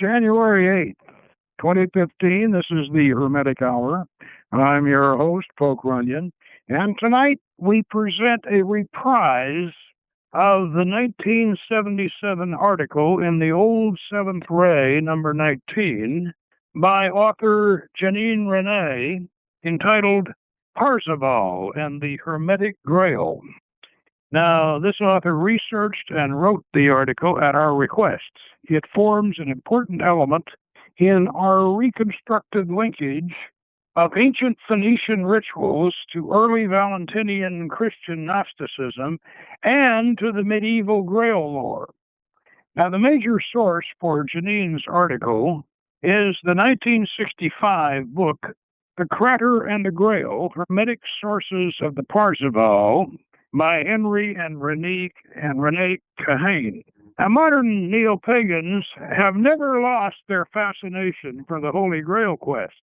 January 8th, 2015. This is the Hermetic Hour. I'm your host, Poke Runyon, and tonight we present a reprise of the 1977 article in the Old Seventh Ray, number 19, by author Janine Renee, entitled Parzival and the Hermetic Grail. Now, this author researched and wrote the article at our request. It forms an important element in our reconstructed linkage of ancient Phoenician rituals to early Valentinian Christian Gnosticism and to the medieval Grail lore. Now, the major source for Janine's article is the 1965 book, The Krater and the Grail, Hermetic Sources of the Parzival, by Henry and Renee Kahane. Now, modern neo-pagans have never lost their fascination for the Holy Grail Quest.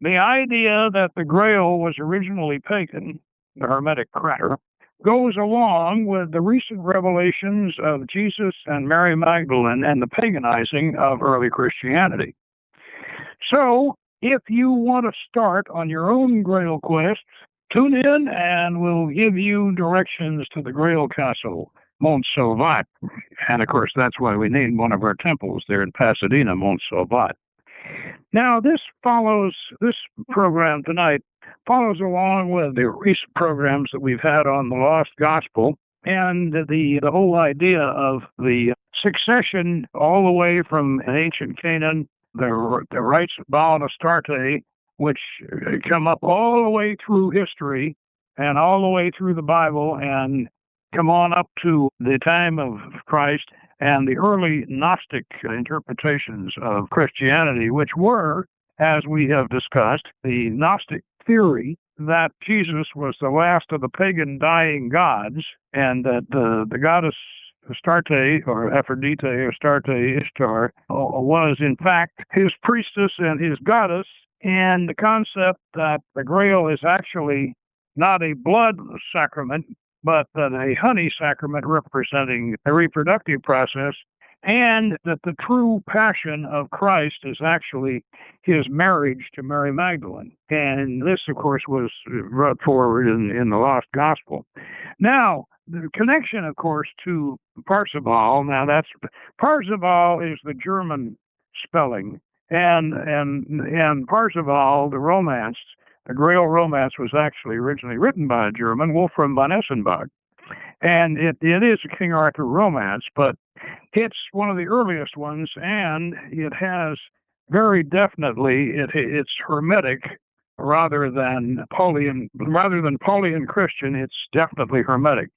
The idea that the Grail was originally pagan, the Hermetic Krater, goes along with the recent revelations of Jesus and Mary Magdalen and the paganizing of early Christianity. So, if you want to start on your own Grail Quest, tune in and we'll give you directions to the Grail Castle Montsalvat. And of course, that's why we named one of our temples there in Pasadena, Montsalvat. Now, this program tonight follows along with the recent programs that we've had on the Lost Gospel and the whole idea of the succession all the way from ancient Canaan, the rites of Baal and Astarte, which come up all the way through history and all the way through the Bible and come on up to the time of Christ and the early Gnostic interpretations of Christianity, which were, as we have discussed, the Gnostic theory that Jesus was the last of the pagan dying gods and that the goddess Astarte, or Aphrodite, Astarte, Ishtar, was in fact his priestess and his goddess, and the concept that the Grail is actually not a blood sacrament, but that a honey sacrament representing a reproductive process, and that the true passion of Christ is actually his marriage to Mary Magdalene. And this, of course, was brought forward in the Lost Gospel. Now, the connection, of course, to Parzival, Parzival is the German spelling, and Parzival, the romance, the Grail romance, was actually originally written by a German, Wolfram von Essenbach. And it is a King Arthur romance, but it's one of the earliest ones, and it has very definitely, it's Hermetic rather than Paulian Christian. It's definitely Hermetic.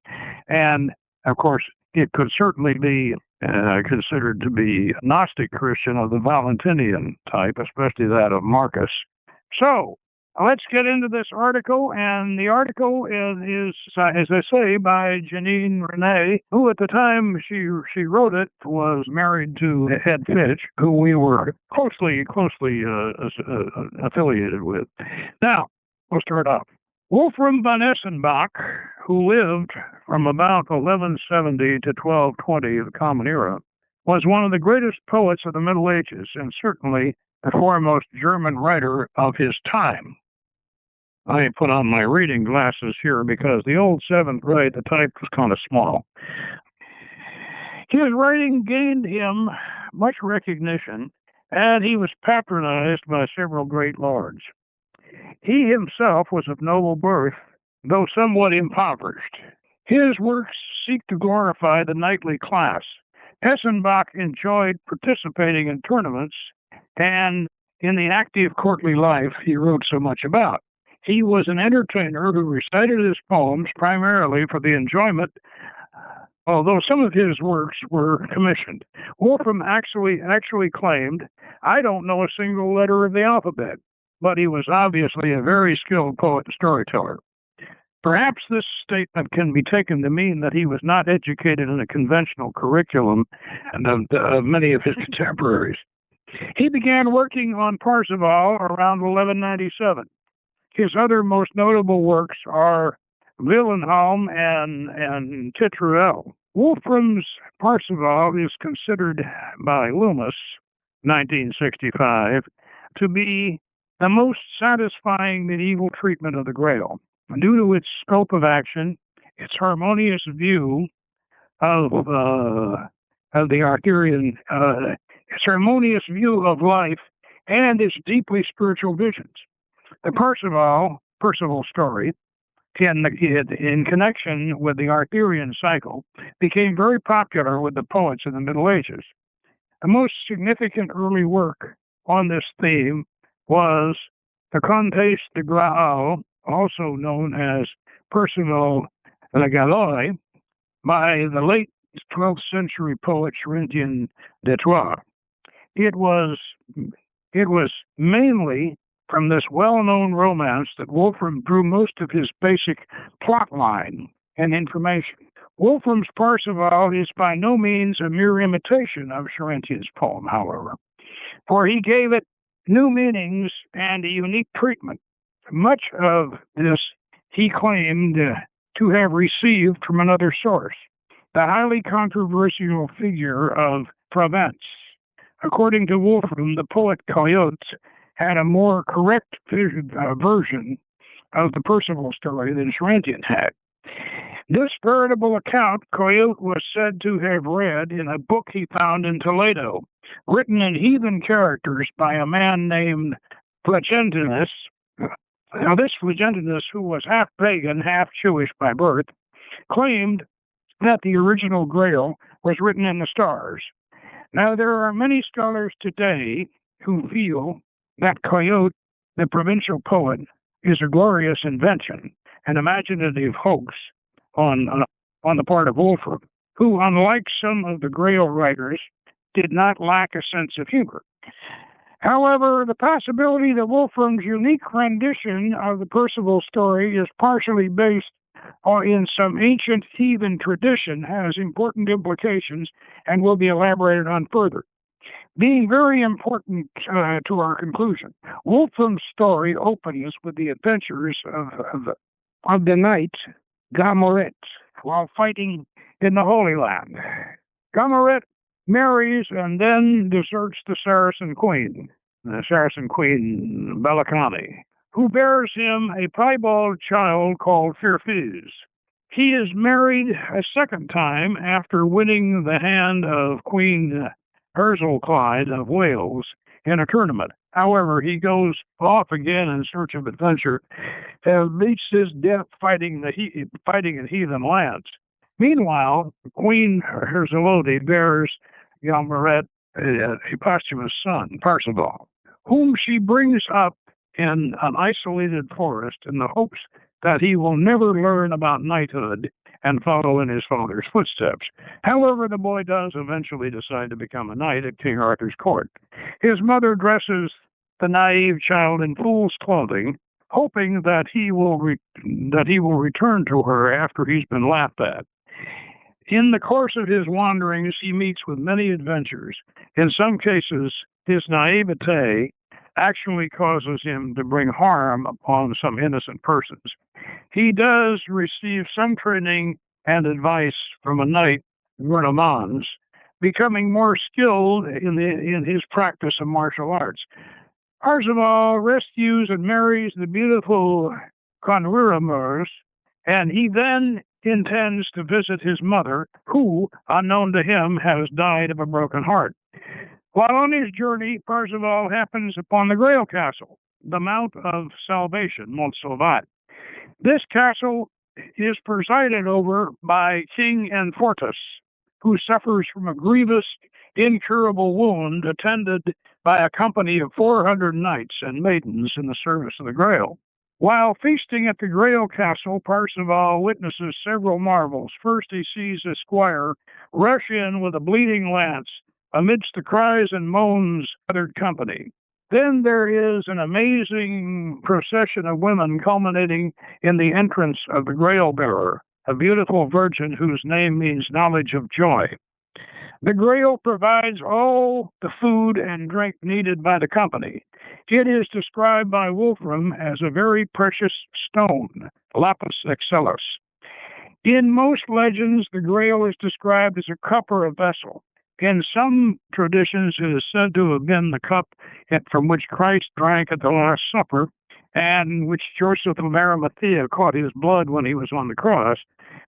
And, of course, it could certainly be considered to be Gnostic Christian of the Valentinian type, especially that of Marcus. So, let's get into this article, and the article is, as I say, by Janine Renee, who at the time she wrote it was married to Ed Fitch, who we were closely affiliated with. Now, we'll start off. Wolfram von Essenbach, who lived from about 1170 to 1220 of the Common Era, was one of the greatest poets of the Middle Ages and certainly the foremost German writer of his time. I put on my reading glasses here because the old seventh grade, the type was kind of small. His writing gained him much recognition, and he was patronized by several great lords. He himself was of noble birth, though somewhat impoverished. His works seek to glorify the knightly class. Essenbach enjoyed participating in tournaments and in the active courtly life he wrote so much about. He was an entertainer who recited his poems primarily for the enjoyment, although some of his works were commissioned. Wolfram actually claimed, "I don't know a single letter of the alphabet," but he was obviously a very skilled poet and storyteller. Perhaps this statement can be taken to mean that he was not educated in a conventional curriculum of many of his contemporaries. He began working on Parzival around 1197. His other most notable works are Wilhelm and Titruel. Wolfram's Parzival is considered by Loomis 1965, to be the most satisfying medieval treatment of the Grail, due to its scope of action, its harmonious view of the Arthurian, its harmonious view of life, and its deeply spiritual visions. The Parzival story, in connection with the Arthurian cycle, became very popular with the poets in the Middle Ages. The most significant early work on this theme was the Contes de Grail, also known as Parzival le Gallois, by the late 12th century poet Henry de Troyes. It was mainly from this well-known romance that Wolfram drew most of his basic plot line and information. Wolfram's Parzival is by no means a mere imitation of Charentian's poem, however, for he gave it new meanings and a unique treatment. Much of this he claimed to have received from another source, the highly controversial figure of Provence. According to Wolfram, the poet Coyote had a more correct version of the Parzival story than Charentian had. This veritable account Coyote was said to have read in a book he found in Toledo, written in heathen characters by a man named Flagentinus. Now, this Flagentinus, who was half pagan, half Jewish by birth, claimed that the original Grail was written in the stars. Now, there are many scholars today who feel that Coyote, the provincial poet, is a glorious invention, an imaginative hoax on the part of Wolfram, who, unlike some of the Grail writers, did not lack a sense of humor. However, the possibility that Wolfram's unique rendition of the Parzival story is partially based in some ancient heathen tradition has important implications and will be elaborated on further. Being very important to our conclusion, Wolfram's story opens with the adventures of the knight Gamoret while fighting in the Holy Land. Gamoret marries and then deserts the Saracen queen Valentinian, who bears him a piebald child called Firfiz. He is married a second time after winning the hand of Queen Herzelclyde of Wales in a tournament. However, he goes off again in search of adventure and meets his death fighting in heathen lands. Meanwhile, Queen Herzelode bears Gamoret a posthumous son, Parzival, whom she brings up in an isolated forest in the hopes that he will never learn about knighthood and follow in his father's footsteps. However, the boy does eventually decide to become a knight at King Arthur's court. His mother dresses the naive child in fool's clothing, hoping that he will return to her after he's been laughed at. In the course of his wanderings, he meets with many adventures. In some cases, his naivete actually causes him to bring harm upon some innocent persons. He does receive some training and advice from a knight, Renamans, becoming more skilled in his practice of martial arts. Parzival rescues and marries the beautiful Conwiramers, and he then intends to visit his mother, who, unknown to him, has died of a broken heart. While on his journey, Parzival happens upon the Grail Castle, the Mount of Salvation, Montsalvat. This castle is presided over by King Enfortus, who suffers from a grievous, incurable wound attended by a company of 400 knights and maidens in the service of the Grail. While feasting at the Grail Castle, Parzival witnesses several marvels. First, he sees a squire rush in with a bleeding lance amidst the cries and moans of gathered company. Then there is an amazing procession of women culminating in the entrance of the Grail bearer, a beautiful virgin whose name means knowledge of joy. The Grail provides all the food and drink needed by the company. It is described by Wolfram as a very precious stone, lapis excellus. In most legends, the Grail is described as a cup or a vessel. In some traditions, it is said to have been the cup from which Christ drank at the Last Supper, and which Joseph of Arimathea caught his blood when he was on the cross.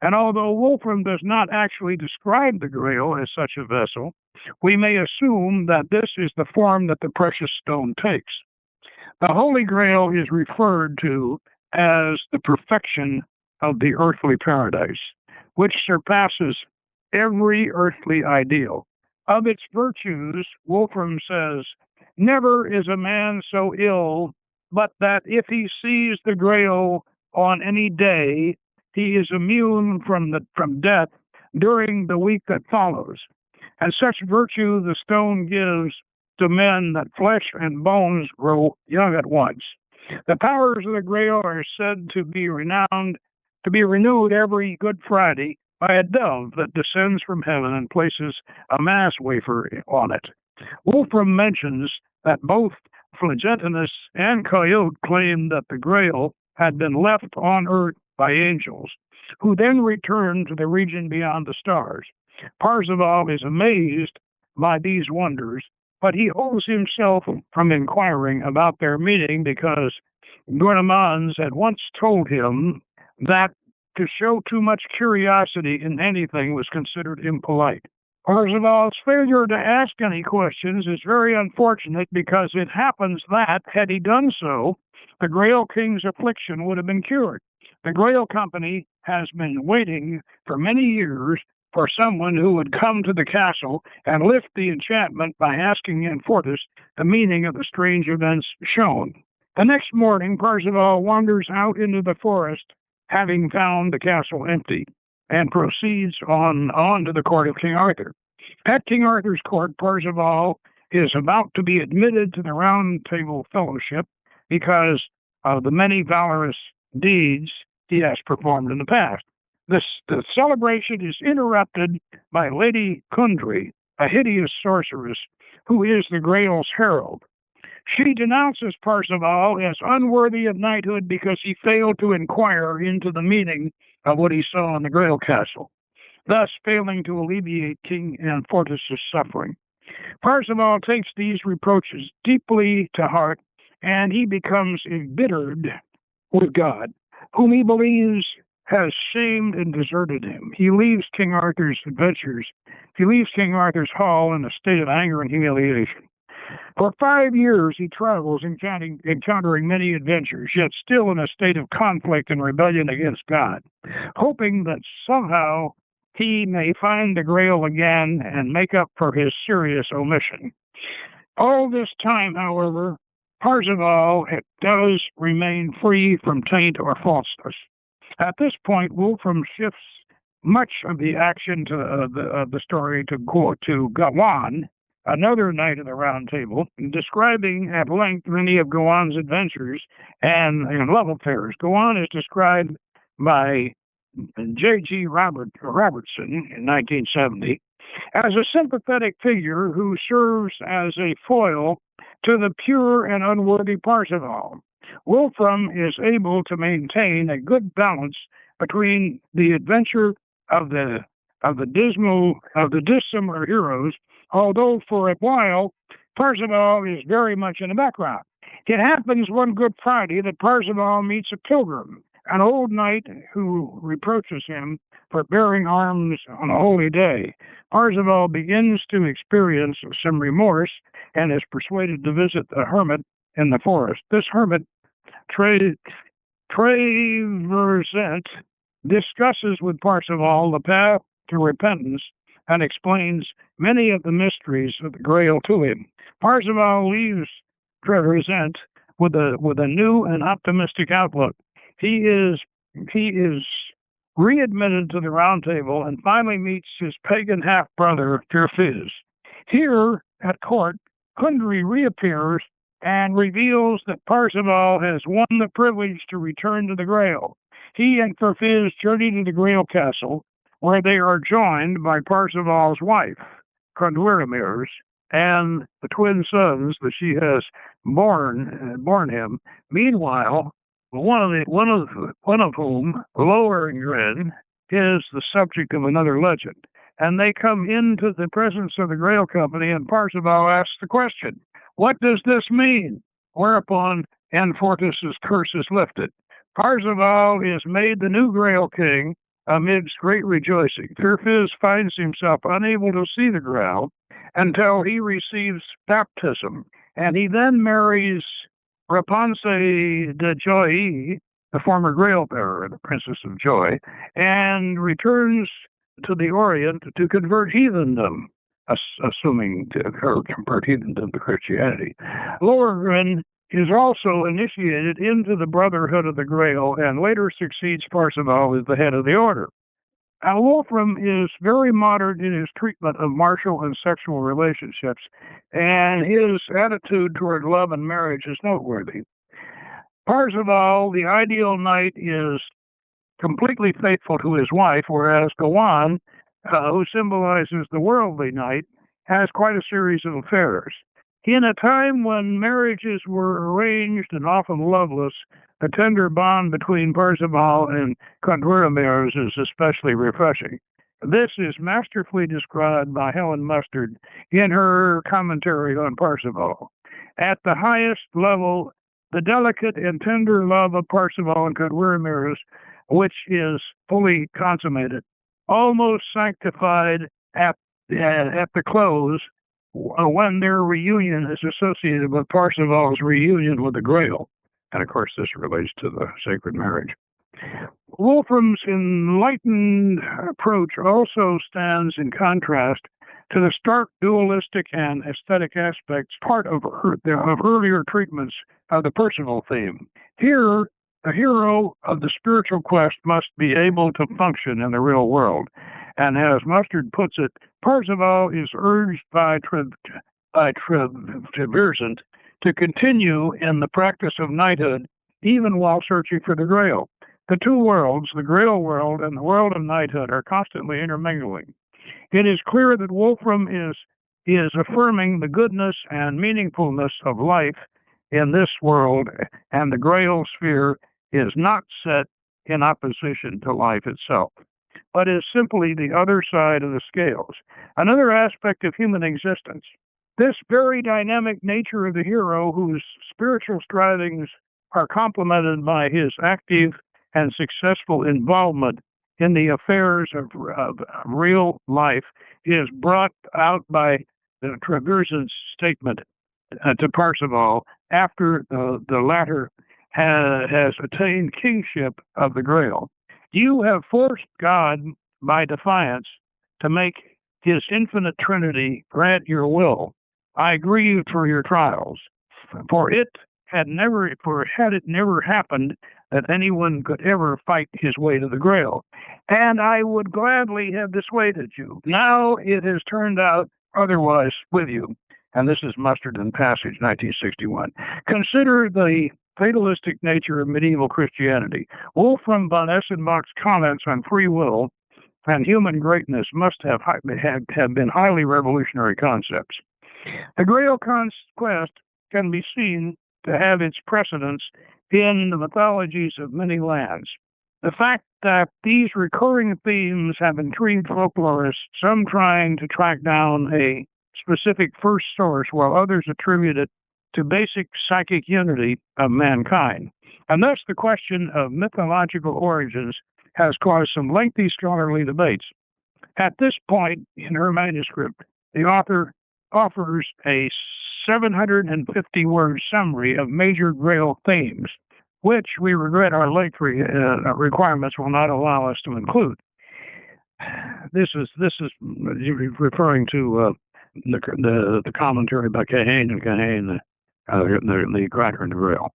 And although Wolfram does not actually describe the Grail as such a vessel, we may assume that this is the form that the precious stone takes. The Holy Grail is referred to as the perfection of the earthly paradise, which surpasses every earthly ideal. Of its virtues, Wolfram says, "Never is a man so ill, but that if he sees the Grail on any day, he is immune from death during the week that follows. And such virtue the stone gives to men that flesh and bones grow young at once. The powers of the Grail are said to be renewed every Good Friday by a dove that descends from heaven and places a mass wafer on it." Wolfram mentions that both Phlegetinus and Coyote claimed that the Grail had been left on earth by angels, who then returned to the region beyond the stars. Parzival is amazed by these wonders, but he holds himself from inquiring about their meaning because Gurnemans had once told him that to show too much curiosity in anything was considered impolite. Parzival's failure to ask any questions is very unfortunate because it happens that, had he done so, the Grail King's affliction would have been cured. The Grail Company has been waiting for many years for someone who would come to the castle and lift the enchantment by asking Infortus the meaning of the strange events shown. The next morning, Parzival wanders out into the forest, having found the castle empty, and proceeds on to the court of King Arthur. At King Arthur's court, Parzival is about to be admitted to the Round Table Fellowship because of the many valorous deeds he has performed in the past. The celebration is interrupted by Lady Kundry, a hideous sorceress who is the Grail's herald. She denounces Parzival as unworthy of knighthood because he failed to inquire into the meaning of what he saw in the Grail Castle, thus failing to alleviate King Infortus's suffering. Parzival takes these reproaches deeply to heart, and he becomes embittered with God, whom he believes has shamed and deserted him. He leaves King Arthur's hall in a state of anger and humiliation. For 5 years he travels, encountering many adventures, yet still in a state of conflict and rebellion against God, hoping that somehow he may find the Grail again and make up for his serious omission. All this time, however, Parzival does remain free from taint or falseness. At this point, Wolfram shifts much of the action of the story to Gawain, another knight of the Round Table, describing at length many of Gawain's adventures and love affairs. Gawain is described by J.G. Robertson in 1970 as a sympathetic figure who serves as a foil to the pure and unworthy Parzival. Wolfram is able to maintain a good balance between the adventure of the dissimilar heroes, although for a while Parzival is very much in the background. It happens one Good Friday that Parzival meets a pilgrim, an old knight who reproaches him for bearing arms on a holy day. Parzival begins to experience some remorse and is persuaded to visit a hermit in the forest. This hermit, Treversent, discusses with Parzival the path to repentance and explains many of the mysteries of the Grail to him. Parzival leaves Treversent with a new and optimistic outlook. He is readmitted to the Round Table and finally meets his pagan half-brother, Tirfiz. Here at court, Kundry reappears and reveals that Parzival has won the privilege to return to the Grail. He and Tirfiz journey to the Grail Castle, where they are joined by Parzival's wife, Kundwiramirs, and the twin sons that she has born him. Meanwhile, one of whom, Lohengrin, is the subject of another legend. and they come into the presence of the Grail Company, and Parzival asks the question, "What does this mean?" Whereupon Anfortis's curse is lifted. Parzival is made the new Grail King amidst great rejoicing. Thurfiz finds himself unable to see the Grail until he receives baptism, and he then marries Rapunzel de Joy, the former Grail bearer, the Princess of Joy, and returns to the Orient to convert heathendom, assuming to convert heathendom to Christianity. Lohengrin is also initiated into the Brotherhood of the Grail and later succeeds Parzival as the head of the order. Wolfram is very modern in his treatment of martial and sexual relationships, and his attitude toward love and marriage is noteworthy. Parzival, the ideal knight, is completely faithful to his wife, whereas Gawain, who symbolizes the worldly knight, has quite a series of affairs. In a time when marriages were arranged and often loveless, the tender bond between Parzival and Contreras is especially refreshing. This is masterfully described by Helen Mustard in her commentary on Parzival. At the highest level, the delicate and tender love of Parzival and Contreras, which is fully consummated, almost sanctified at the close, when their reunion is associated with Parzival's reunion with the Grail. And of course, this relates to the sacred marriage. Wolfram's enlightened approach also stands in contrast to the stark dualistic and aesthetic aspects part of earlier treatments of the personal theme. Here, the hero of the spiritual quest must be able to function in the real world. And as Mustard puts it, Parzival is urged by Treversant to continue in the practice of knighthood, even while searching for the Grail. The two worlds, the Grail world and the world of knighthood, are constantly intermingling. It is clear that Wolfram is affirming the goodness and meaningfulness of life in this world, and the Grail sphere is not set in opposition to life itself, but is simply the other side of the scales, another aspect of human existence. This very dynamic nature of the hero, whose spiritual strivings are complemented by his active and successful involvement in the affairs of real life, is brought out by the Treversant's statement to Parzival after the latter has attained kingship of the Grail. You have forced God by defiance to make his infinite Trinity grant your will. I grieve for your trials, for had it never happened that anyone could ever fight his way to the Grail, and I would gladly have dissuaded you. Now it has turned out otherwise with you. And this is Mustard and Passage, 1961. Consider the fatalistic nature of medieval Christianity. Wolfram von Essenbach's comments on free will and human greatness must have been highly revolutionary concepts. The Grail Quest can be seen to have its precedence in the mythologies of many lands. The fact that these recurring themes have intrigued folklorists, some trying to track down a specific first source, while others attribute it to basic psychic unity of mankind. And thus the question of mythological origins has caused some lengthy scholarly debates. At this point in her manuscript, the author offers a 750-word summary of major Grail themes, which we regret our length requirements will not allow us to include. This is referring to the commentary by Kahane and Kahane, the Krater and the Grail.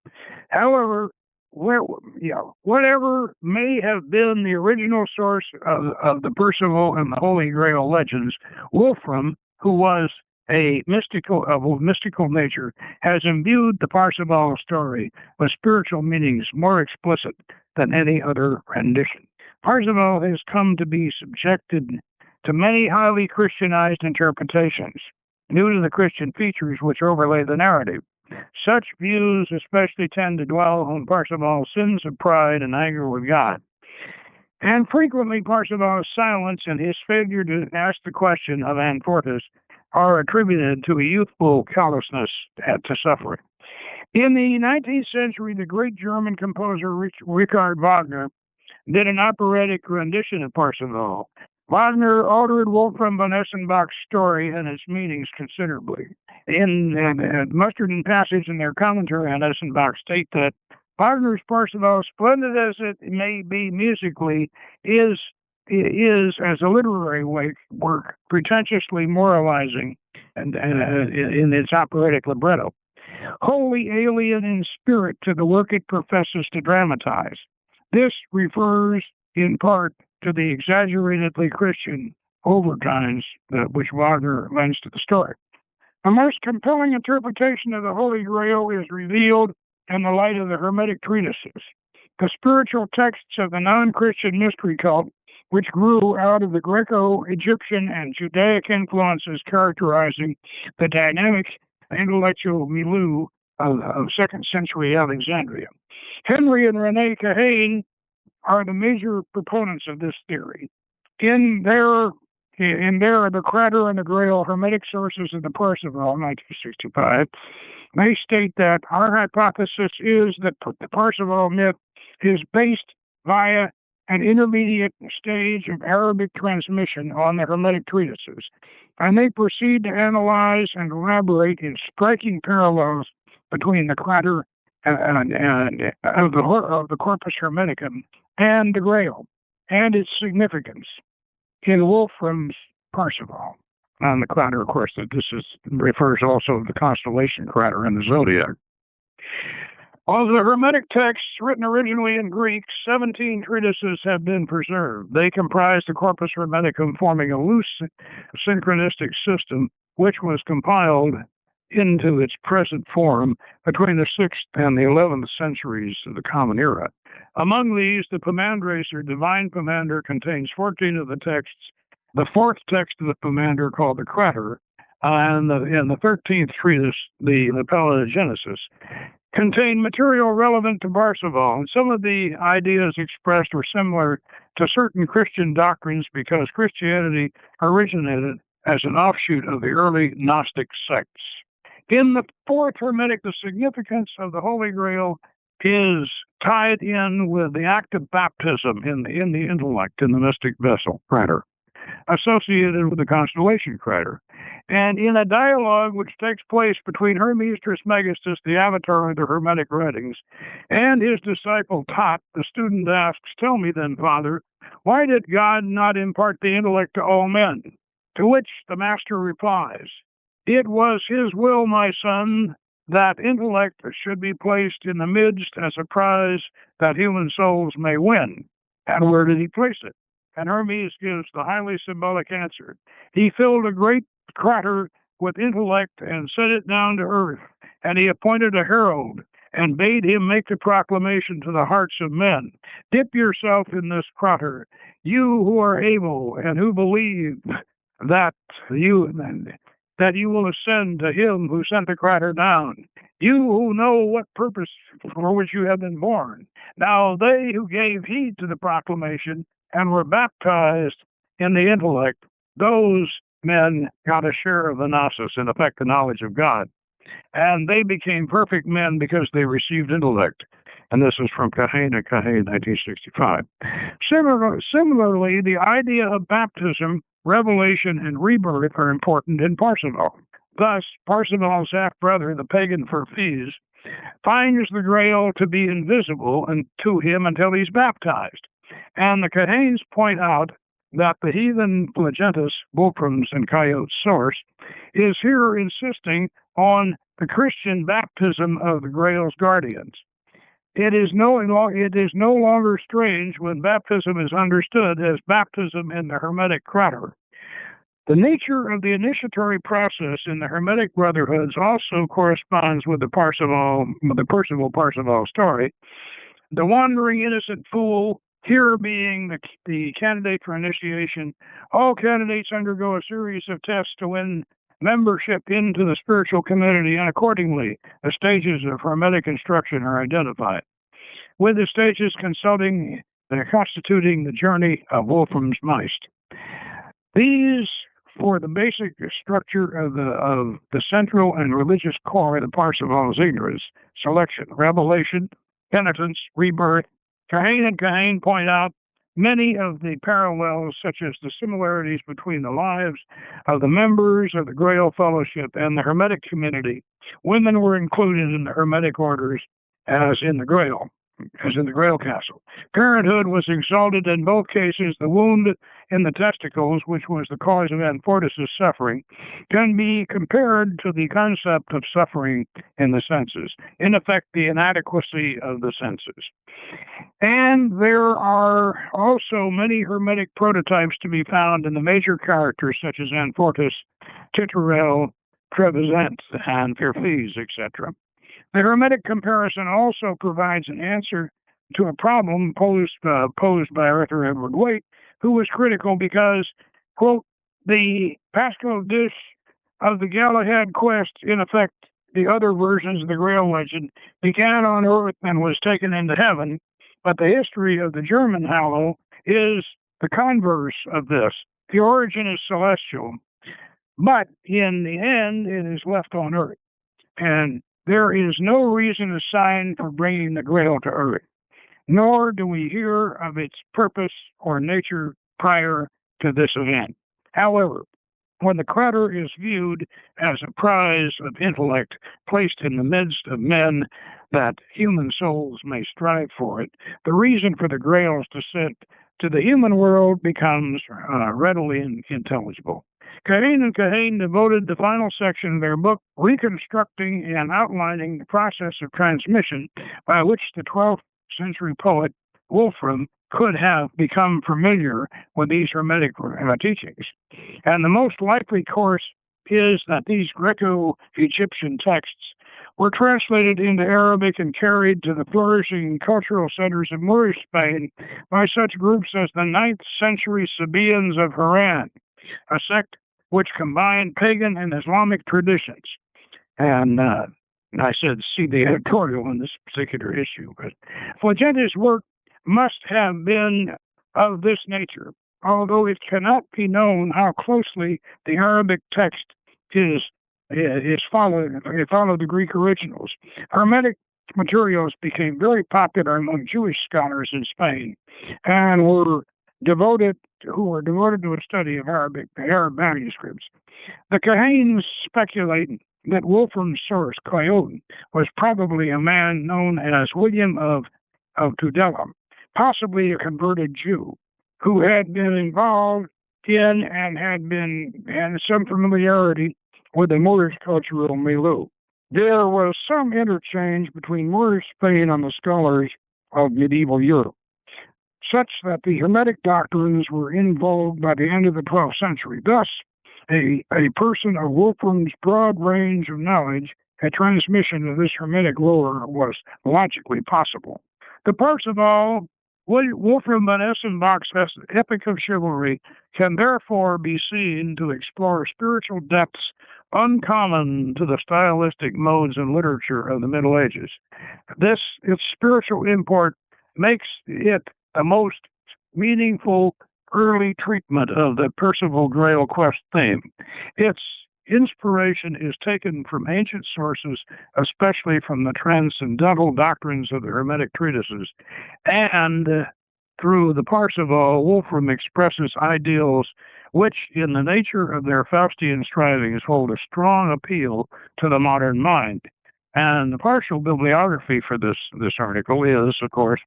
However, whatever may have been the original source of the Parzival and the Holy Grail legends, Wolfram, who was a mystical nature, has imbued the Parzival story with spiritual meanings more explicit than any other rendition. Parzival has come to be subjected to many highly Christianized interpretations, due to the Christian features which overlay the narrative. Such views especially tend to dwell on Parzival's sins of pride and anger with God. And frequently Parzival's silence and his failure to ask the question of Anfortas are attributed to a youthful callousness to suffering. In the 19th century, the great German composer Richard Wagner did an operatic rendition of Parzival. Wagner altered Wolfram von Essenbach's story and its meanings considerably. Mustard and Passage in their commentary on Essenbach state that Wagner's Parzival, splendid as it may be musically, is as a literary work pretentiously moralizing and in its operatic libretto, wholly alien in spirit to the work it professes to dramatize. This refers in part to the exaggeratedly Christian overtones which Wagner lends to the story. A most compelling interpretation of the Holy Grail is revealed in the light of the Hermetic treatises, the spiritual texts of the non-Christian mystery cult, which grew out of the Greco-Egyptian and Judaic influences characterizing the dynamic intellectual milieu of 2nd century Alexandria. Henry and Renee Kahane are the major proponents of this theory. In their The Krater and the Grail, Hermetic Sources of the Parzival, 1965, they state that our hypothesis is that the Parzival myth is based via an intermediate stage of Arabic transmission on the Hermetic treatises, and they proceed to analyze and elaborate in striking parallels between the Krater of the Corpus Hermeticum and the Grail, and its significance in Wolfram's Parzival. And the Krater, of course, refers also to the constellation Krater in the zodiac. Of the Hermetic texts written originally in Greek, 17 treatises have been preserved. They comprise the Corpus Hermeticum, forming a loose synchronistic system which was compiled into its present form between the 6th and the 11th centuries of the Common Era. Among these, the Pomandrace, or Divine Pomander, contains 14 of the texts. The 4th text of the Pomander, called the Krater, and the 13th treatise, the Pelagenesis, contain material relevant to Parzival, and some of the ideas expressed were similar to certain Christian doctrines because Christianity originated as an offshoot of the early Gnostic sects. In the 4th Hermetic, the significance of the Holy Grail is tied in with the act of baptism in the intellect, in the mystic vessel, Krater, associated with the constellation Krater. And in a dialogue which takes place between Hermes Trismegistus, the avatar of the Hermetic writings, and his disciple Tot, the student asks, "Tell me then, Father, why did God not impart the intellect to all men?" To which the master replies, "It was his will, my son, that intellect should be placed in the midst as a prize that human souls may win." And where did he place it? And Hermes gives the highly symbolic answer. He filled a great Krater with intellect and set it down to earth, and he appointed a herald and bade him make the proclamation to the hearts of men. Dip yourself in this Krater, you who are able and who believe that you will ascend to him who sent the Krater down. You who know what purpose for which you have been born. Now they who gave heed to the proclamation and were baptized in the intellect, those men got a share of the gnosis, in effect the knowledge of God. And they became perfect men because they received intellect. And this is from Kahane, 1965. Similarly, the idea of baptism, revelation, and rebirth are important in Parzival. Thus, Parzival's half-brother, the pagan Ferfiz, finds the Grail to be invisible to him until he's baptized. And the Kahanes point out that the heathen Plagentus, Wolfram's and Coyote's source, is here insisting on the Christian baptism of the Grail's guardians. It is no longer strange when baptism is understood as baptism in the Hermetic Krater. The nature of the initiatory process in the Hermetic Brotherhoods also corresponds with the Percival-Parzival story. The wandering innocent fool, here being the candidate for initiation, all candidates undergo a series of tests to win membership into the spiritual community, and accordingly, the stages of Hermetic instruction are identified. With the stages consulting constituting the journey of Wolfram's Meist. These for the basic structure of the central and religious core of the Parzival's ignorance, selection, revelation, penitence, rebirth. Kahane and Kahane point out many of the parallels, such as the similarities between the lives of the members of the Grail Fellowship and the Hermetic community. Women were included in the Hermetic orders as in the Grail Castle. Parenthood was exalted in both cases. The wound in the testicles, which was the cause of Amfortas' suffering, can be compared to the concept of suffering in the senses, in effect, the inadequacy of the senses. And there are also many Hermetic prototypes to be found in the major characters such as Amfortas, Titurel, Trevisan, and Firfes, etc. The Hermetic comparison also provides an answer to a problem posed by Arthur Edward Waite, who was critical because, quote, the Pascal dish of the Galahad quest, in effect, the other versions of the Grail legend, began on earth and was taken into heaven, but the history of the German Hallow is the converse of this. The origin is celestial, but in the end, it is left on earth. And there is no reason assigned for bringing the Grail to earth, nor do we hear of its purpose or nature prior to this event. However, when the Krater is viewed as a prize of intellect placed in the midst of men that human souls may strive for it, the reason for the Grail's descent to the human world becomes readily intelligible. Kahane and Kahane devoted the final section of their book reconstructing and outlining the process of transmission by which the 12th century poet Wolfram could have become familiar with these Hermetic teachings. And the most likely course is that these Greco-Egyptian texts were translated into Arabic and carried to the flourishing cultural centers of Moorish Spain by such groups as the 9th century Sabaeans of Haran, a sect which combined pagan and Islamic traditions. And I said, see the editorial in this particular issue. But Fulgenti's work must have been of this nature, although it cannot be known how closely the Arabic text is followed. It followed the Greek originals. Hermetic materials became very popular among Jewish scholars in Spain, and who were devoted to a study of Arab manuscripts. The Kahanes speculate that Wolfram's source, Coyote, was probably a man known as William of Tudela, possibly a converted Jew, who had been involved in and had some familiarity with the Moorish cultural milieu. There was some interchange between Moorish Spain and the scholars of medieval Europe, such that the Hermetic doctrines were in vogue by the end of the 12th century. Thus, a person of Wolfram's broad range of knowledge, a transmission of this Hermetic lore was logically possible. The Parzival, Wolfram von Essenbach's Epic of Chivalry, can therefore be seen to explore spiritual depths uncommon to the stylistic modes and literature of the Middle Ages. Its spiritual import makes it the most meaningful early treatment of the Parzival Grail Quest theme. Its inspiration is taken from ancient sources, especially from the transcendental doctrines of the Hermetic treatises, and through the Parzival, Wolfram expresses ideals which, in the nature of their Faustian strivings, hold a strong appeal to the modern mind. And the partial bibliography for this article is, of course,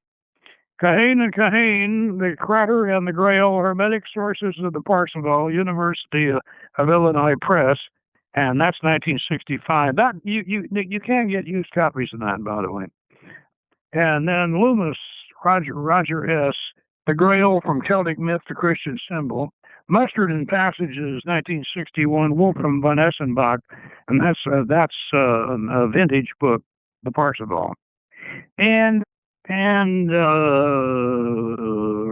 Kahane and Kahane, the Krater and the Grail, Hermetic Sources of the Parzival, University of Illinois Press, and that's 1965. That you can get used copies of that, by the way. And then Loomis, Roger S., The Grail from Celtic Myth to Christian Symbol, Mustard in Passages, 1961, Wolfram von Essenbach, and that's a vintage book, the Parzival. And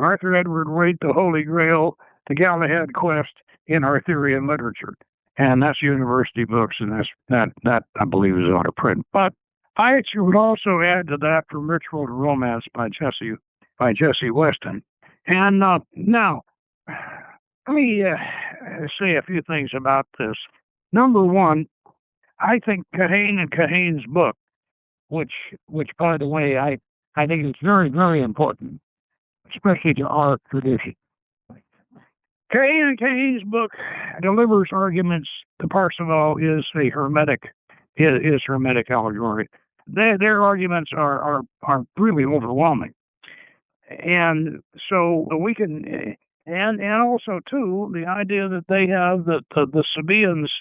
Arthur Edward Waite, The Holy Grail, The Galahad Quest in Arthurian Literature. And that's university books, and that I believe is out of print. But I would also add to that From Ritual to Romance by Jesse by Jesse Weston. And now, let me say a few things about this. Number one, I think Kahane and Kahane's book, which by the way, I think is very, very important, especially to our tradition. Kahane and Kahane's book delivers arguments. The Parzival is a Hermetic, is Hermetic allegory. Their arguments are really overwhelming. And so we can, and also too, the idea that they have that the Sabaeans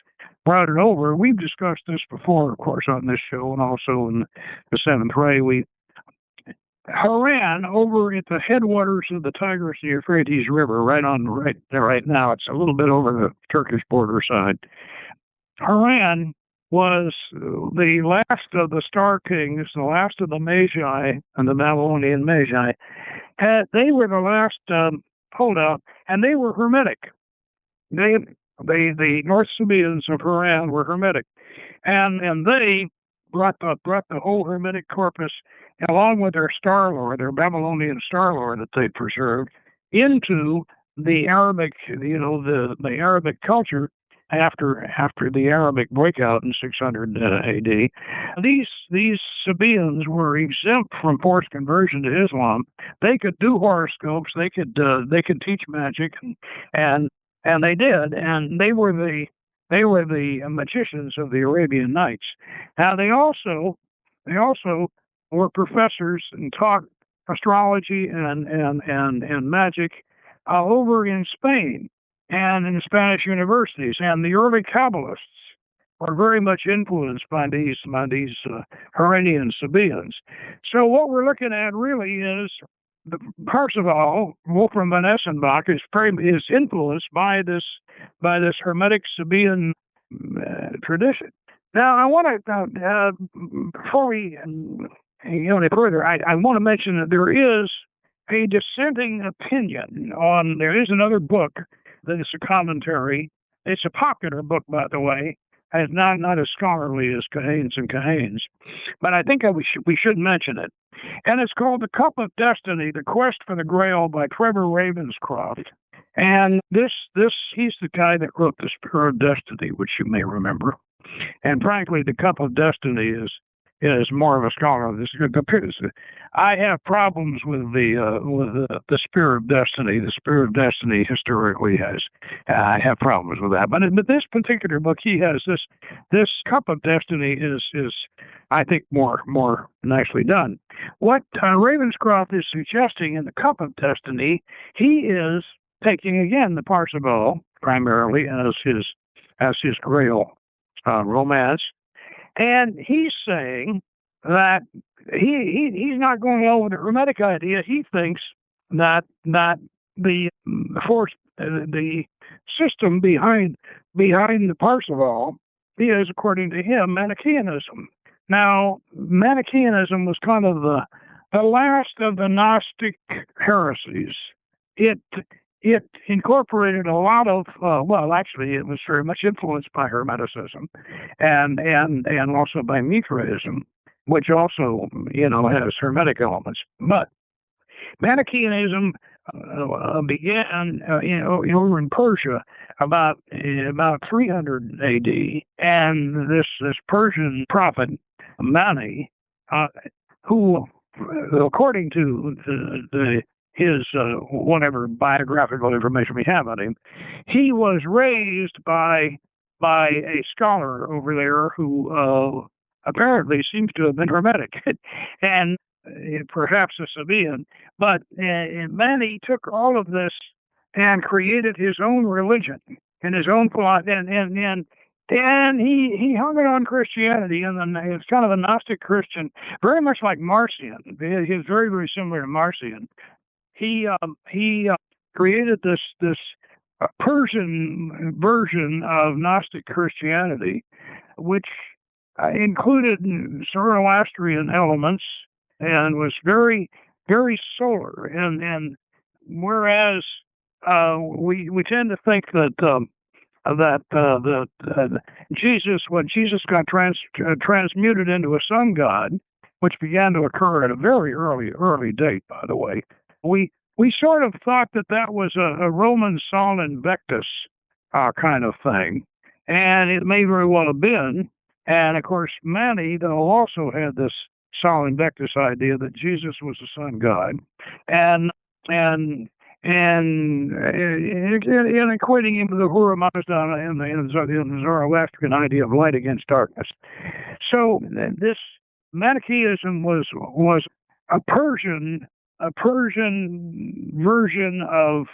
brought it over. We've discussed this before, of course, on this show, and also in the Seventh Ray. Haran, over at the headwaters of the Tigris and Euphrates River, right now, it's a little bit over the Turkish border side. Haran was the last of the Star Kings, the last of the Magi and the Babylonian Magi. They were the last holdout, and they were Hermetic. The North Sabaeans of Haran were Hermetic, and they brought the whole Hermetic corpus, along with their star lore, their Babylonian star lore that they preserved, into the Arabic, the Arabic culture after the Arabic breakout in 600 A.D. These Sabaeans were exempt from forced conversion to Islam. They could do horoscopes. They could teach magic, and they did. And they were the magicians of the Arabian Nights. Now they also were professors and taught astrology and magic over in Spain and in Spanish universities. And the early Kabbalists were very much influenced by these Hermenian Sabaeans. So what we're looking at really is the Parzival, Wolfram von Essenbach, is influenced by this Hermetic Sabaean tradition. Now, I want to before we go any further, I want to mention that there is a dissenting opinion on. There is another book that is a commentary. It's a popular book, by the way. It's not as scholarly as Kahane's and Kahane's, but I think we should mention it. And it's called The Cup of Destiny: The Quest for the Grail by Trevor Ravenscroft. And he's the guy that wrote The Spear of Destiny, which you may remember. And frankly, The Cup of Destiny is more of a scholar. I have problems with the Spear of Destiny. The Spear of Destiny historically I have problems with that. But this particular book, he has this Cup of Destiny is I think more nicely done. What Ravenscroft is suggesting in the Cup of Destiny, he is taking again the Parzival primarily as his Grail romance. And he's saying that he's not going along with the Hermetic idea. He thinks that the force, the system behind the Parzival is, according to him, Manichaeanism. Now, Manichaeanism was kind of the last of the Gnostic heresies. It incorporated a lot of, actually, it was very much influenced by Hermeticism and also by Mithraism, which also, has Hermetic elements. But Manichaeanism began, over in Persia about 300 A.D., and this Persian prophet Mani, who, according to his whatever biographical information we have on him, he was raised by a scholar over there who apparently seems to have been Hermetic, and perhaps a Sabaean. But Mani took all of this and created his own religion and his own philosophy, and he hung it on Christianity, and it's kind of a Gnostic Christian, very much like Marcion. He's very, very similar to Marcion. He created this Persian version of Gnostic Christianity, which included Zoroastrian elements and was very, very solar. And whereas we tend to think that Jesus, when Jesus got transmuted into a sun god, which began to occur at a very early date, by the way. we sort of thought that was a Roman Sol Invictus kind of thing, and it may very well have been. And of course, many though also had this Sol Invictus idea that Jesus was the Son God, and and and equating him to the Hura Mazda in the Zoroastrian idea of light against darkness. So this Manichaeism was a Persian version of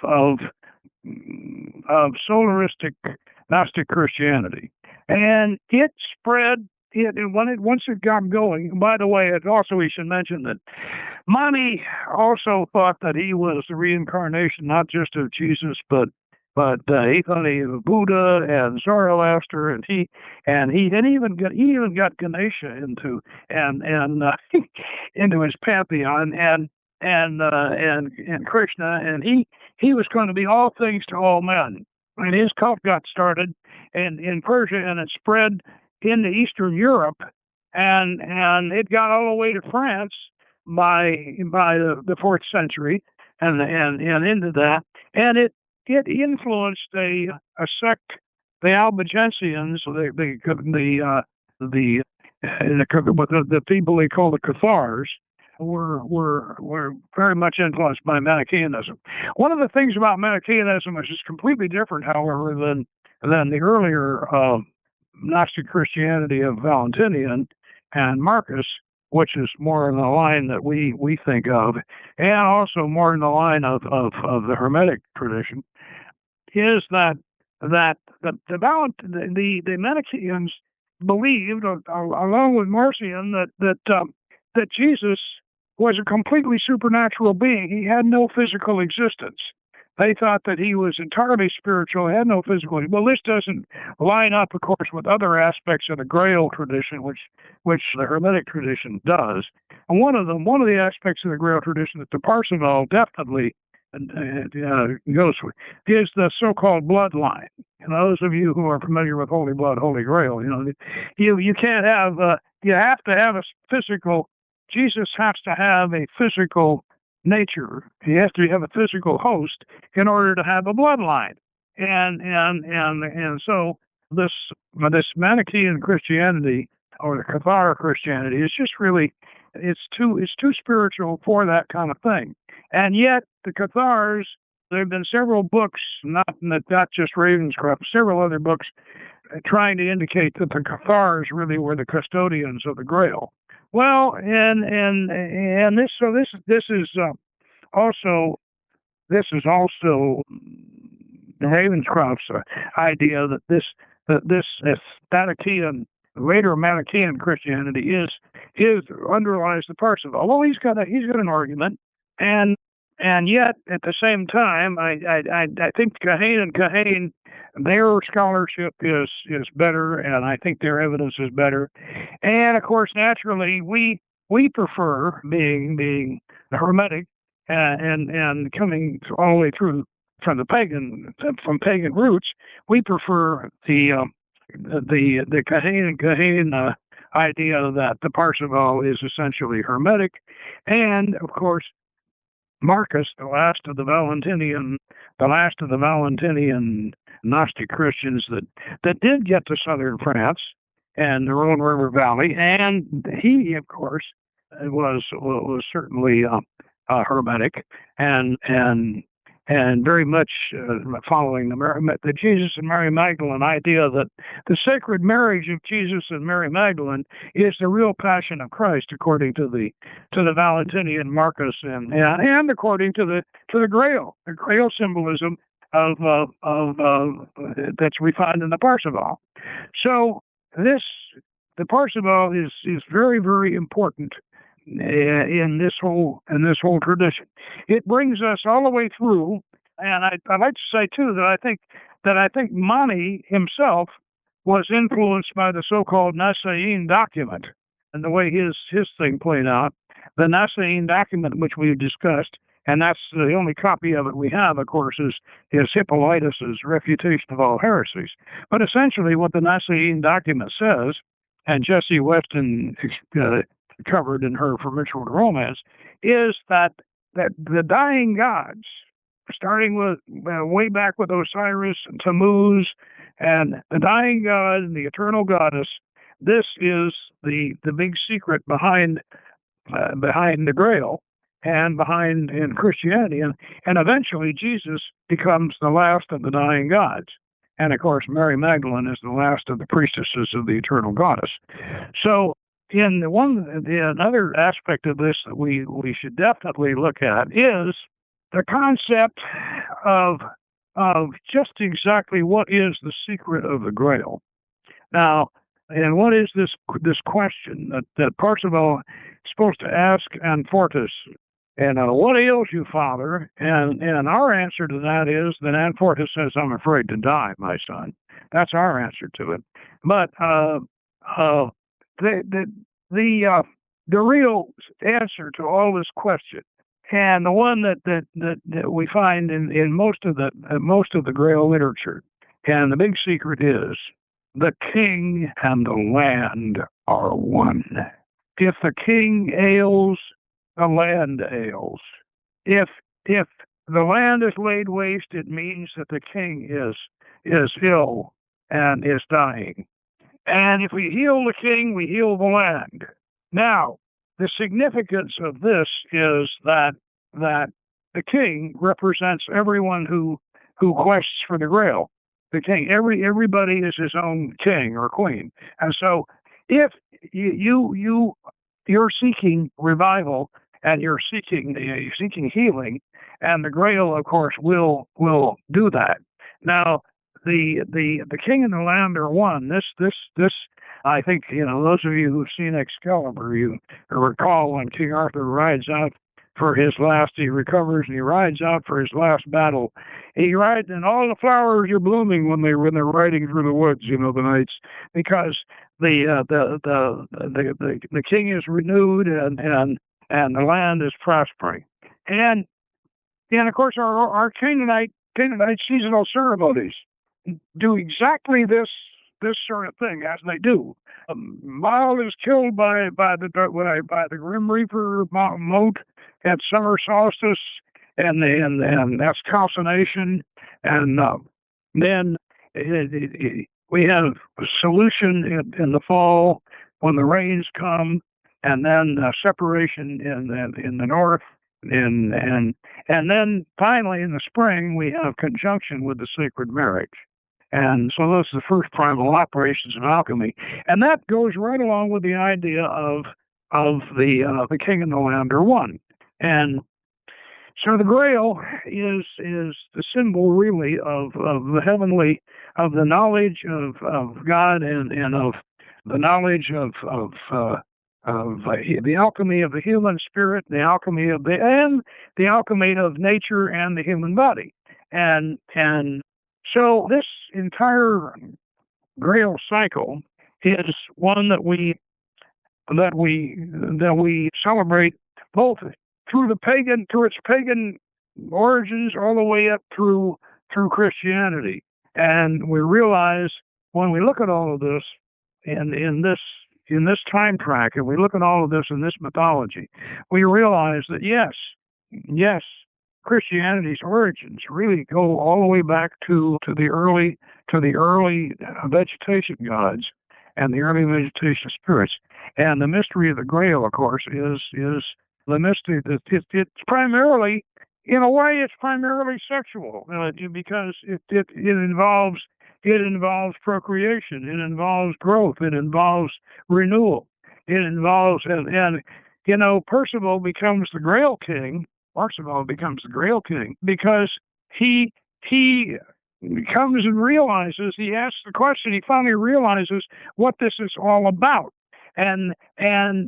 solaristic Gnostic Christianity, and it spread. Once it got going. By the way, we should mention that Mani also thought that he was the reincarnation not just of Jesus, but he thought he was Buddha and Zoroaster, and he even got Ganesha into into his pantheon, and Krishna, and he was going to be all things to all men. And his cult got started in Persia, and it spread into Eastern Europe, and it got all the way to France by the 4th century, and into that, and it influenced a sect, the Albigensians, the people they call the Cathars, were very much influenced by Manichaeanism. One of the things about Manichaeanism is it's completely different, however, than the earlier Gnostic Christianity of Valentinian and Marcus, which is more in the line that we think of, and also more in the line of the Hermetic tradition, is that the Manichaeans believed, along with Marcion, that Jesus was a completely supernatural being. He had no physical existence. They thought that he was entirely spiritual, had no physical. Well, this doesn't line up, of course, with other aspects of the Grail tradition, which the Hermetic tradition does. And one of the aspects of the Grail tradition that the Parzival definitely goes with is the so-called bloodline. And those of you who are familiar with Holy Blood, Holy Grail, you can't have you have to have a physical. Jesus has to have a physical nature. He has to have a physical host in order to have a bloodline, and so this Manichaean Christianity, or the Cathar Christianity, is just really it's too spiritual for that kind of thing. And yet the Cathars, there have been several books, not just Ravenscroft, several other books trying to indicate that the Cathars really were the custodians of the Grail. Well, and this is also Ravenscroft's idea that this Manichaean, later Manichaean Christianity underlies the Parzival. Well, he's got an argument, and yet at the same time, I think Kahane, their scholarship is better, and I think their evidence is better. And of course, naturally, we prefer being the Hermetic and coming all the way through from pagan roots. We prefer the Kahane idea that the Parzival is essentially Hermetic, and of course, Marcus, the last of the Valentinian Gnostic Christians that did get to southern France and the Rhone River Valley, and he, of course, was certainly Hermetic and very much following the Jesus and Mary Magdalen idea that the sacred marriage of Jesus and Mary Magdalen is the real passion of Christ, according to the Valentinian Marcus and according to the Grail, the Grail symbolism of that's refined in the Parzival. So the Parzival is very, very important in this whole tradition. It brings us all the way through, and I'd like to say too that I think Mani himself was influenced by the so-called Nicene document and the way his thing played out. The Nicene document, which we've discussed, and that's the only copy of it we have, of course, is Hippolytus's Refutation of All Heresies. But essentially, what the Nicene document says, and Jessie Weston covered in her From Ritual to Romance, is that that the dying gods, starting with way back with Osiris and Tammuz and the dying god and the eternal goddess, this is the big secret behind the Grail and behind in Christianity, and eventually Jesus becomes the last of the dying gods, and of course Mary Magdalene is the last of the priestesses of the eternal goddess. So another aspect of this that we should definitely look at is the concept of just exactly what is the secret of the Grail. Now, and what is this question that Parzival is supposed to ask Anfortas? And what ails you, Father? And our answer to that is that Anfortas says, "I'm afraid to die, my son." That's our answer to it. But the real answer to all this question, and the one that we find in most of the Grail literature, and the big secret is the king and the land are one. If the king ails, the land ails. If the land is laid waste, it means that the king is ill and is dying. And if we heal the king, we heal the land. Now, the significance of this is that the king represents everyone who quests for the Grail. The king, everybody is his own king or queen. And so if you're seeking revival and you're seeking healing, and the Grail, of course, will do that. Now, the king and the land are one. This I think, those of you who've seen Excalibur, you recall when King Arthur rides out for his last, he recovers and he rides out for his last battle. He rides, and all the flowers are blooming when they're riding through the woods, the knights, because the king is renewed and the land is prospering. And of course our Canaanite seasonal ceremonies do exactly this sort of thing, as they do. Baal is killed by the Grim Reaper moat at summer solstice, and that's calcination, and then we have a solution in the fall when the rains come, and then separation in the north, and then finally in the spring we have conjunction with the sacred marriage. And so those are the first primal operations of alchemy, and that goes right along with the idea of the king and the land are one. And so the Grail is the symbol, really, of the heavenly, of the knowledge of God and of the knowledge of the alchemy of the human spirit, the alchemy of the alchemy of nature and the human body, and so this entire Grail cycle is one that we celebrate both through its pagan origins all the way up through Christianity. And we realize when we look at all of this in this time track, and we look at all of this in this mythology, we realize that yes, Christianity's origins really go all the way back to the early vegetation gods and the early vegetation spirits. And the mystery of the Grail, of course, is the mystery that it's primarily, in a way, it's primarily sexual, because it involves procreation, it involves growth, it involves renewal, it involves and Parzival becomes the Grail king. Parzival becomes the Grail king because he comes and realizes, he asks the question, he finally realizes what this is all about. And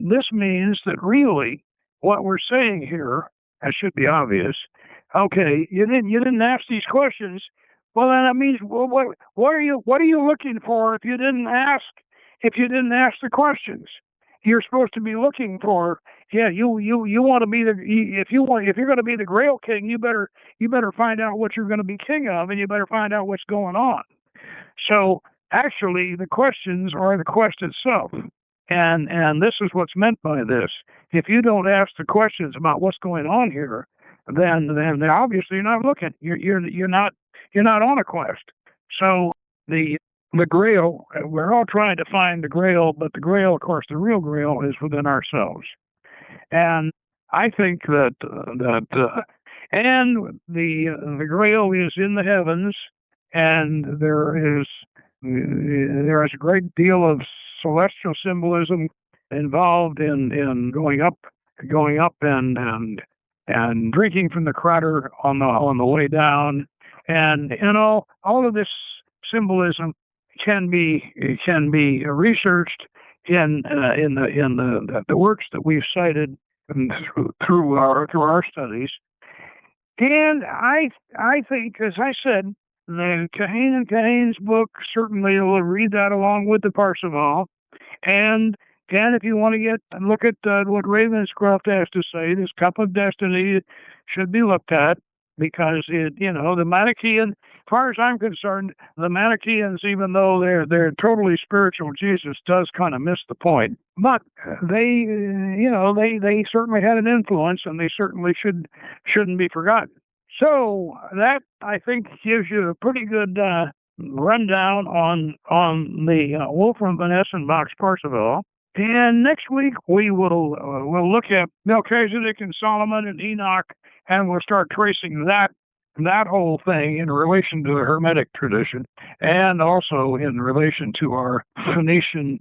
this means that really what we're saying here, that should be obvious. Okay, you didn't ask these questions. Well, then that means, well, what are you looking for if you didn't ask the questions? You're supposed to be looking for, you want to be if you're going to be the Grail king, you better find out what you're going to be king of, and you better find out what's going on. So actually, the questions are the quest itself, and this is what's meant by this. If you don't ask the questions about what's going on here, then obviously you're not looking. You're not on a quest. So the Grail, we're all trying to find the Grail, but the Grail, of course, the real Grail is within ourselves. And I think and the Grail is in the heavens, and there is a great deal of celestial symbolism involved in going up and drinking from the Krater on the way down, and all of this symbolism can be researched in the works that we've cited through our studies. And I think, as I said, the Kahane's book, certainly will read that along with the Parzival. And if you want to look at what Ravenscroft has to say, this Cup of Destiny should be looked at, because the Manichaean, as far as I'm concerned, the Manichaeans, even though they're totally spiritual, Jesus does kind of miss the point. But they certainly had an influence, and they certainly shouldn't be forgotten. So that, I think, gives you a pretty good rundown on the Wolfram Van Essenbach's Parzival. And next week we'll look at Melchizedek and Solomon and Enoch, and we'll start tracing that whole thing in relation to the Hermetic tradition, and also in relation to our Phoenician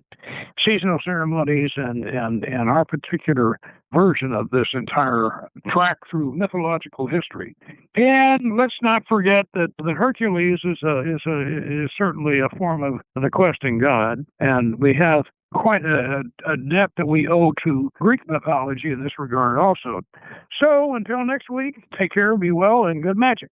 seasonal ceremonies and our particular version of this entire track through mythological history. And let's not forget that the Hercules is certainly a form of the questing god, and we have quite a debt that we owe to Greek mythology in this regard also. So until next week, take care, be well, and good magic.